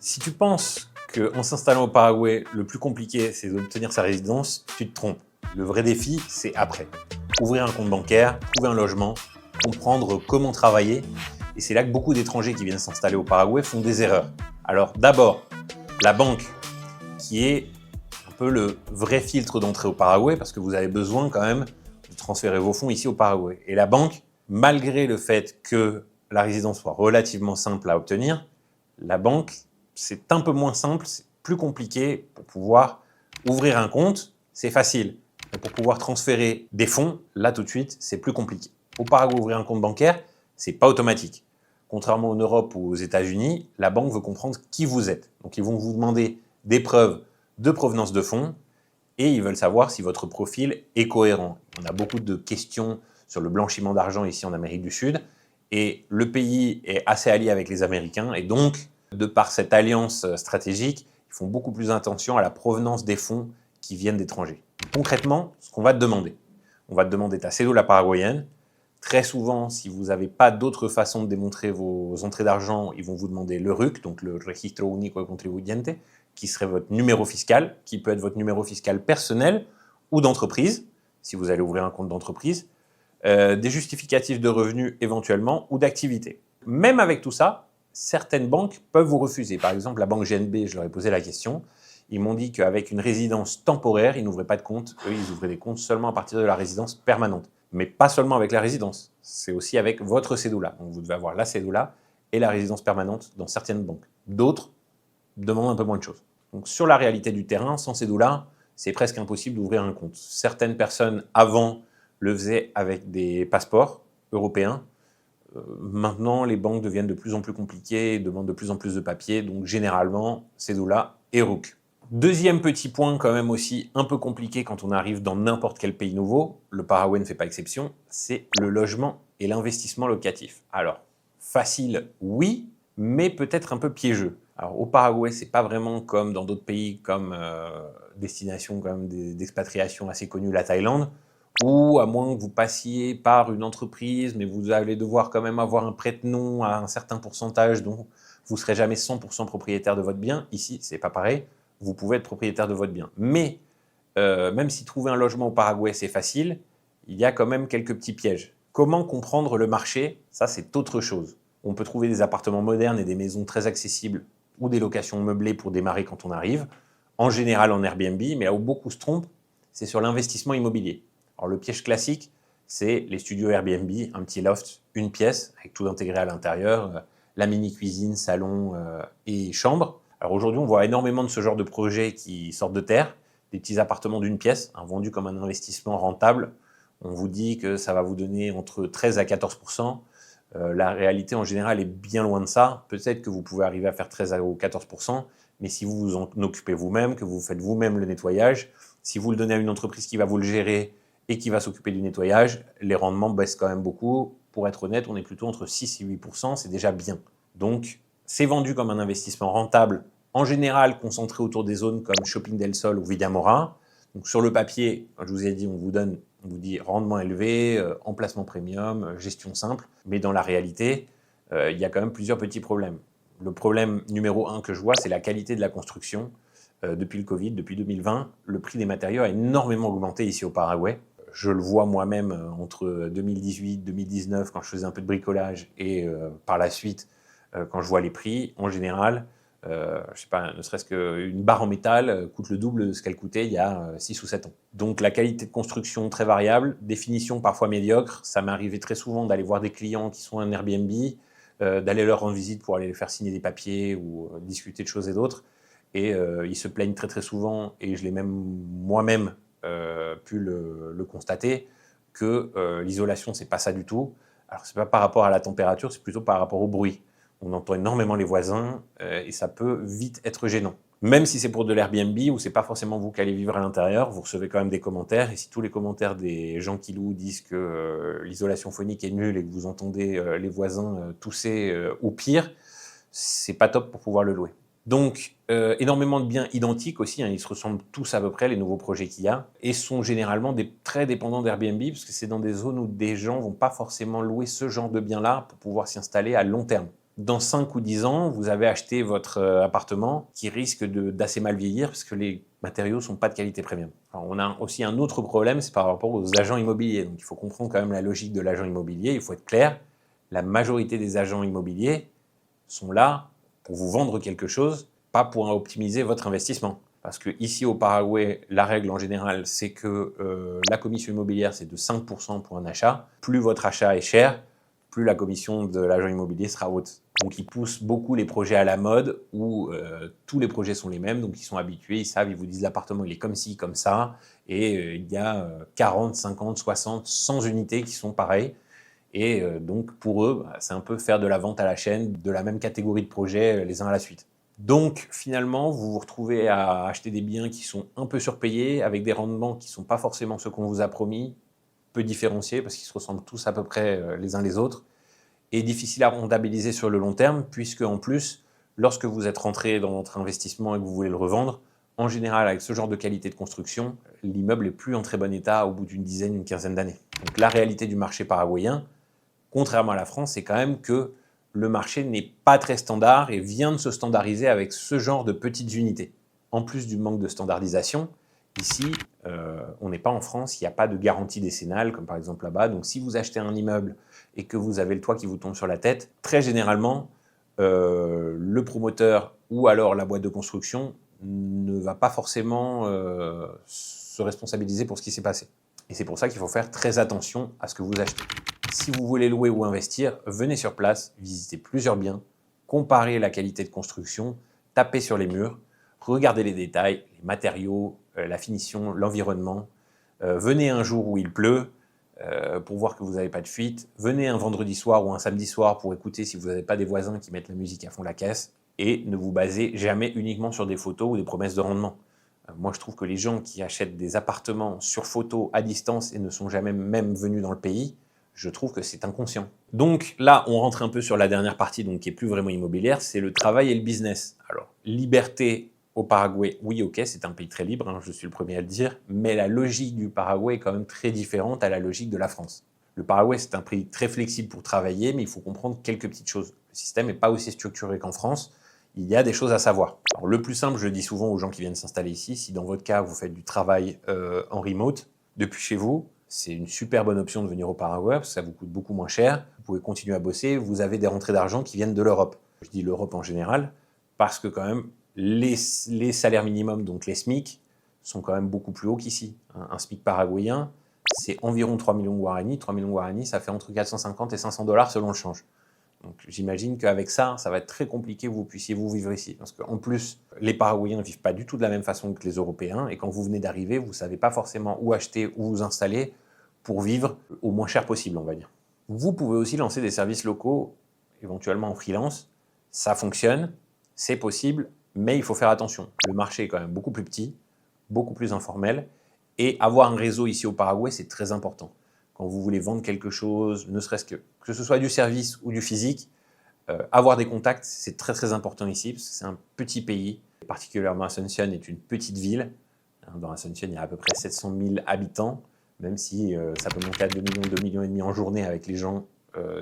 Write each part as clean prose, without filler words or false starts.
Si tu penses qu'en s'installant au Paraguay, le plus compliqué, c'est d'obtenir sa résidence, tu te trompes. Le vrai défi, c'est après. Ouvrir un compte bancaire, trouver un logement, comprendre comment travailler. Et c'est là que beaucoup d'étrangers qui viennent s'installer au Paraguay font des erreurs. Alors d'abord, la banque, qui est un peu le vrai filtre d'entrée au Paraguay, parce que vous avez besoin quand même de transférer vos fonds ici au Paraguay. Et la banque, malgré le fait que la résidence soit relativement simple à obtenir, la banque, c'est un peu moins simple, c'est plus compliqué. Pour pouvoir ouvrir un compte, c'est facile. Mais pour pouvoir transférer des fonds, là tout de suite, c'est plus compliqué. Au Paraguay, ouvrir un compte bancaire, c'est pas automatique. Contrairement en Europe ou aux États-Unis, la banque veut comprendre qui vous êtes. Donc ils vont vous demander des preuves de provenance de fonds et ils veulent savoir si votre profil est cohérent. On a beaucoup de questions sur le blanchiment d'argent ici en Amérique du Sud et le pays est assez allié avec les Américains et donc, de par cette alliance stratégique, ils font beaucoup plus attention à la provenance des fonds qui viennent d'étrangers. Concrètement, ce qu'on va te demander, on va te demander ta cédule paraguayenne. Très souvent, si vous n'avez pas d'autre façon de démontrer vos entrées d'argent, ils vont vous demander le RUC, donc le Registro Único de Contribuyente, qui serait votre numéro fiscal, qui peut être votre numéro fiscal personnel ou d'entreprise, si vous allez ouvrir un compte d'entreprise, des justificatifs de revenus éventuellement ou d'activité. Même avec tout ça, certaines banques peuvent vous refuser. Par exemple, la banque GNB, je leur ai posé la question, ils m'ont dit qu'avec une résidence temporaire, ils n'ouvraient pas de compte. Eux, ils ouvraient des comptes seulement à partir de la résidence permanente. Mais pas seulement avec la résidence, c'est aussi avec votre cédula. Donc vous devez avoir la cédula et la résidence permanente dans certaines banques. D'autres demandent un peu moins de choses. Donc sur la réalité du terrain, sans cédula, c'est presque impossible d'ouvrir un compte. Certaines personnes avant le faisaient avec des passeports européens. Maintenant, les banques deviennent de plus en plus compliquées, demandent de plus en plus de papiers, donc généralement, cédula et RUC. Deuxième petit point quand même aussi un peu compliqué quand on arrive dans n'importe quel pays nouveau, le Paraguay ne fait pas exception, c'est le logement et l'investissement locatif. Alors, facile, oui, mais peut-être un peu piégeux. Alors au Paraguay, c'est pas vraiment comme dans d'autres pays comme destination comme d'expatriation assez connue, la Thaïlande, ou à moins que vous passiez par une entreprise, mais vous allez devoir quand même avoir un prête-nom à un certain pourcentage, donc vous ne serez jamais 100% propriétaire de votre bien. Ici, c'est pas pareil, vous pouvez être propriétaire de votre bien. Mais même si trouver un logement au Paraguay, c'est facile, il y a quand même quelques petits pièges. Comment comprendre le marché? Ça, c'est autre chose. On peut trouver des appartements modernes et des maisons très accessibles ou des locations meublées pour démarrer quand on arrive, en général en Airbnb, mais là où beaucoup se trompent, c'est sur l'investissement immobilier. Alors le piège classique, c'est les studios Airbnb, un petit loft, une pièce, avec tout intégré à l'intérieur, la mini-cuisine, salon et chambre. Alors aujourd'hui, on voit énormément de ce genre de projets qui sortent de terre, des petits appartements d'une pièce, vendus comme un investissement rentable. On vous dit que ça va vous donner entre 13 à 14%. La réalité en général est bien loin de ça. Peut-être que vous pouvez arriver à faire 13 ou 14%, mais si vous vous en occupez vous-même, que vous faites vous-même le nettoyage, si vous le donnez à une entreprise qui va vous le gérer et qui va s'occuper du nettoyage, les rendements baissent quand même beaucoup. Pour être honnête, on est plutôt entre 6 et 8%, c'est déjà bien. Donc, c'est vendu comme un investissement rentable, en général concentré autour des zones comme Shopping del Sol ou Villamora. Donc, sur le papier, je vous ai dit, on vous dit rendement élevé, emplacement premium, gestion simple. Mais dans la réalité, il y a quand même plusieurs petits problèmes. Le problème numéro 1 que je vois, c'est la qualité de la construction. Depuis le Covid, depuis 2020, le prix des matériaux a énormément augmenté ici au Paraguay. Je le vois moi-même entre 2018 et 2019 quand je faisais un peu de bricolage et par la suite quand je vois les prix. En général, je ne sais pas, ne serait-ce qu'une barre en métal coûte le double de ce qu'elle coûtait il y a 6 ou 7 ans. Donc la qualité de construction très variable, définition parfois médiocre. Ça m'est arrivé très souvent d'aller voir des clients qui sont en Airbnb, d'aller leur rendre visite pour aller les faire signer des papiers ou discuter de choses et d'autres. Et ils se plaignent très très souvent, et je l'ai même moi-même pu le constater, que l'isolation, c'est pas ça du tout. Alors, c'est pas par rapport à la température, c'est plutôt par rapport au bruit. On entend énormément les voisins et ça peut vite être gênant. Même si c'est pour de l'Airbnb ou c'est pas forcément vous qui allez vivre à l'intérieur, vous recevez quand même des commentaires. Et si tous les commentaires des gens qui louent disent que l'isolation phonique est nulle et que vous entendez les voisins tousser ou pire, c'est pas top pour pouvoir le louer. Donc, énormément de biens identiques aussi, ils se ressemblent tous à peu près, les nouveaux projets qu'il y a, et sont généralement très dépendants d'Airbnb, parce que c'est dans des zones où des gens vont pas forcément louer ce genre de biens-là pour pouvoir s'y installer à long terme. dans 5 ou 10 ans, vous avez acheté votre appartement qui risque d'assez mal vieillir parce que les matériaux ne sont pas de qualité premium. Alors, on a aussi un autre problème, c'est par rapport aux agents immobiliers. Donc, il faut comprendre quand même la logique de l'agent immobilier. Il faut être clair, la majorité des agents immobiliers sont là pour vous vendre quelque chose, pas pour optimiser votre investissement. Parce que ici au Paraguay, la règle en général, c'est que la commission immobilière, c'est de 5% pour un achat. Plus votre achat est cher, plus la commission de l'agent immobilier sera haute. Donc, ils poussent beaucoup les projets à la mode où tous les projets sont les mêmes. Donc, ils sont habitués, ils savent, ils vous disent l'appartement, il est comme ci, comme ça. Et il y a 40, 50, 60, 100 unités qui sont pareilles. Et donc, pour eux, c'est un peu faire de la vente à la chaîne, de la même catégorie de projets les uns à la suite. Donc, finalement, vous vous retrouvez à acheter des biens qui sont un peu surpayés, avec des rendements qui ne sont pas forcément ceux qu'on vous a promis, peu différenciés, parce qu'ils se ressemblent tous à peu près les uns les autres, et difficiles à rentabiliser sur le long terme, puisque en plus, lorsque vous êtes rentré dans votre investissement et que vous voulez le revendre, en général, avec ce genre de qualité de construction, l'immeuble n'est plus en très bon état au bout d'une dizaine, une quinzaine d'années. Donc la réalité du marché paraguayen, contrairement à la France, c'est quand même que le marché n'est pas très standard et vient de se standardiser avec ce genre de petites unités. En plus du manque de standardisation, ici, on n'est pas en France, il n'y a pas de garantie décennale, comme par exemple là-bas. Donc si vous achetez un immeuble et que vous avez le toit qui vous tombe sur la tête, très généralement, le promoteur ou alors la boîte de construction ne va pas forcément se responsabiliser pour ce qui s'est passé. Et c'est pour ça qu'il faut faire très attention à ce que vous achetez. Si vous voulez louer ou investir, venez sur place, visitez plusieurs biens, comparez la qualité de construction, tapez sur les murs, regardez les détails, les matériaux, la finition, l'environnement. Venez un jour où il pleut pour voir que vous n'avez pas de fuite. Venez un vendredi soir ou un samedi soir pour écouter si vous n'avez pas des voisins qui mettent la musique à fond la caisse. Et ne vous basez jamais uniquement sur des photos ou des promesses de rendement. Moi, je trouve que les gens qui achètent des appartements sur photo à distance et ne sont jamais même venus dans le pays, je trouve que c'est inconscient. Donc là, on rentre un peu sur la dernière partie, donc qui est plus vraiment immobilière, c'est le travail et le business. Alors, liberté au Paraguay, oui, ok, c'est un pays très libre, hein, je suis le premier à le dire, mais la logique du Paraguay est quand même très différente à la logique de la France. Le Paraguay, c'est un pays très flexible pour travailler, mais il faut comprendre quelques petites choses. Le système n'est pas aussi structuré qu'en France. Il y a des choses à savoir. Alors, le plus simple, je le dis souvent aux gens qui viennent s'installer ici, si dans votre cas, vous faites du travail en remote, depuis chez vous, c'est une super bonne option de venir au Paraguay parce que ça vous coûte beaucoup moins cher. Vous pouvez continuer à bosser. Vous avez des rentrées d'argent qui viennent de l'Europe. Je dis l'Europe en général parce que quand même, les salaires minimums, donc les SMIC, sont quand même beaucoup plus hauts qu'ici. Un SMIC paraguayen, c'est environ 3 millions de guaranis. 3 millions de guaranis, ça fait entre 450 et 500 dollars selon le change. Donc j'imagine qu'avec ça, ça va être très compliqué que vous puissiez vous vivre ici. Parce qu'en plus, les Paraguayens ne vivent pas du tout de la même façon que les Européens. Et quand vous venez d'arriver, vous ne savez pas forcément où acheter, où vous installer pour vivre au moins cher possible, on va dire. Vous pouvez aussi lancer des services locaux, éventuellement en freelance. Ça fonctionne, c'est possible, mais il faut faire attention. Le marché est quand même beaucoup plus petit, beaucoup plus informel. Et avoir un réseau ici au Paraguay, c'est très important. Quand vous voulez vendre quelque chose, ne serait-ce que ce soit du service ou du physique, avoir des contacts, c'est très très important ici, parce que c'est un petit pays. Particulièrement Asunción est une petite ville. Dans Asunción, il y a à peu près 700 000 habitants, même si ça peut monter à 2 millions, 2 millions et demi en journée avec les gens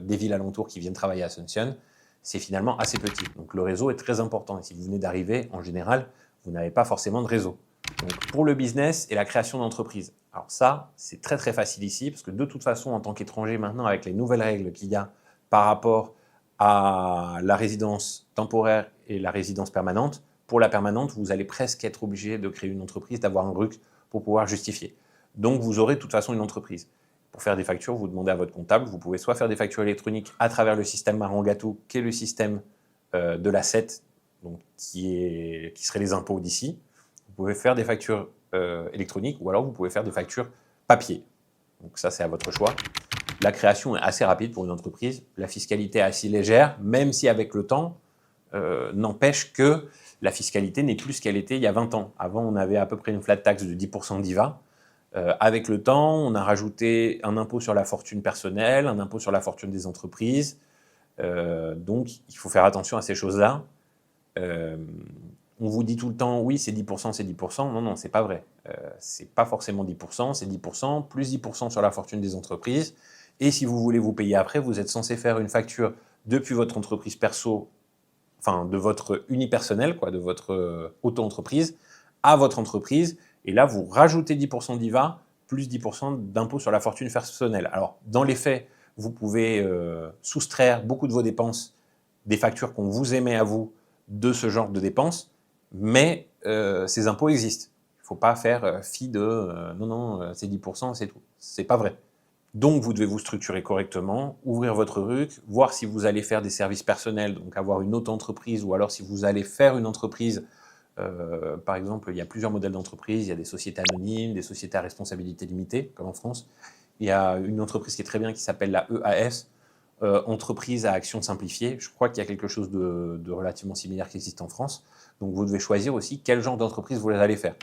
des villes alentours qui viennent travailler à Asunción. C'est finalement assez petit. Donc le réseau est très important. Et si vous venez d'arriver, en général, vous n'avez pas forcément de réseau. Donc, pour le business et la création d'entreprise. Alors ça, c'est très très facile ici, parce que de toute façon, en tant qu'étranger maintenant, avec les nouvelles règles qu'il y a par rapport à la résidence temporaire et la résidence permanente, pour la permanente, vous allez presque être obligé de créer une entreprise, d'avoir un RUC pour pouvoir justifier. Donc vous aurez de toute façon une entreprise. Pour faire des factures, vous demandez à votre comptable, vous pouvez soit faire des factures électroniques à travers le système Marangato, qui est le système de la CET, donc qui serait les impôts d'ici. Vous pouvez faire des factures électroniques ou alors vous pouvez faire des factures papier. Donc ça, c'est à votre choix. La création est assez rapide pour une entreprise. La fiscalité est assez légère, même si avec le temps, n'empêche que la fiscalité n'est plus ce qu'elle était il y a 20 ans. Avant, on avait à peu près une flat tax de 10% d'IVA. Avec le temps, on a rajouté un impôt sur la fortune personnelle, un impôt sur la fortune des entreprises. Donc, il faut faire attention à ces choses-là. On vous dit tout le temps, oui, c'est 10%, c'est 10%. Non, non, c'est pas vrai. C'est pas forcément 10%, c'est 10%, plus 10% sur la fortune des entreprises. Et si vous voulez vous payer après, vous êtes censé faire une facture depuis votre entreprise perso, enfin de votre unipersonnel, quoi, de votre auto-entreprise, à votre entreprise. Et là, vous rajoutez 10% d'IVA plus 10% d'impôt sur la fortune personnelle. Alors, dans les faits, vous pouvez soustraire beaucoup de vos dépenses des factures qu'on vous émet à vous de ce genre de dépenses, mais ces impôts existent. Il ne faut pas faire fi de non, c'est 10%, c'est tout. C'est pas vrai. Donc, vous devez vous structurer correctement, ouvrir votre RUC, voir si vous allez faire des services personnels, donc avoir une auto-entreprise, ou alors si vous allez faire une entreprise. Par exemple, il y a plusieurs modèles d'entreprise. Il y a des sociétés anonymes, des sociétés à responsabilité limitée, comme en France. Il y a une entreprise qui est très bien qui s'appelle la EAS, entreprise à action simplifiée. Je crois qu'il y a quelque chose de relativement similaire qui existe en France. Donc, vous devez choisir aussi quel genre d'entreprise vous allez faire.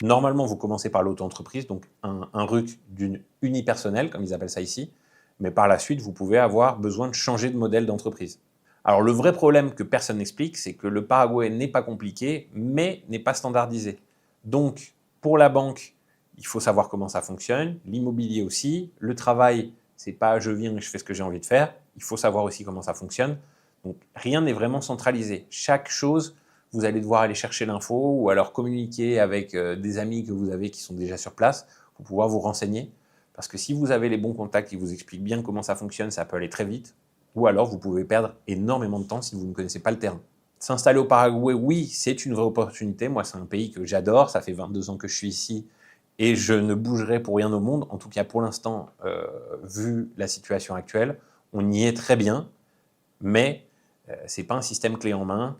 Normalement, vous commencez par l'auto-entreprise, donc un RUC d'une unipersonnelle, comme ils appellent ça ici. Mais par la suite, vous pouvez avoir besoin de changer de modèle d'entreprise. Alors, le vrai problème que personne n'explique, c'est que le Paraguay n'est pas compliqué, mais n'est pas standardisé. Donc, pour la banque, il faut savoir comment ça fonctionne, l'immobilier aussi, le travail, c'est pas je viens et je fais ce que j'ai envie de faire, il faut savoir aussi comment ça fonctionne. Donc, rien n'est vraiment centralisé. Chaque chose, vous allez devoir aller chercher l'info ou alors communiquer avec des amis que vous avez qui sont déjà sur place pour pouvoir vous renseigner. Parce que si vous avez les bons contacts qui vous expliquent bien comment ça fonctionne, ça peut aller très vite. Ou alors, vous pouvez perdre énormément de temps si vous ne connaissez pas le terrain. S'installer au Paraguay, oui, c'est une vraie opportunité. Moi, c'est un pays que j'adore. Ça fait 22 ans que je suis ici et je ne bougerai pour rien au monde. En tout cas, pour l'instant, vu la situation actuelle, on y est très bien. Mais ce n'est pas un système clé en main.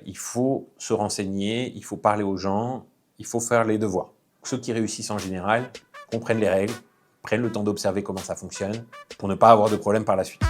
Il faut se renseigner, il faut parler aux gens, il faut faire les devoirs. Ceux qui réussissent en général comprennent les règles, prennent le temps d'observer comment ça fonctionne pour ne pas avoir de problème par la suite.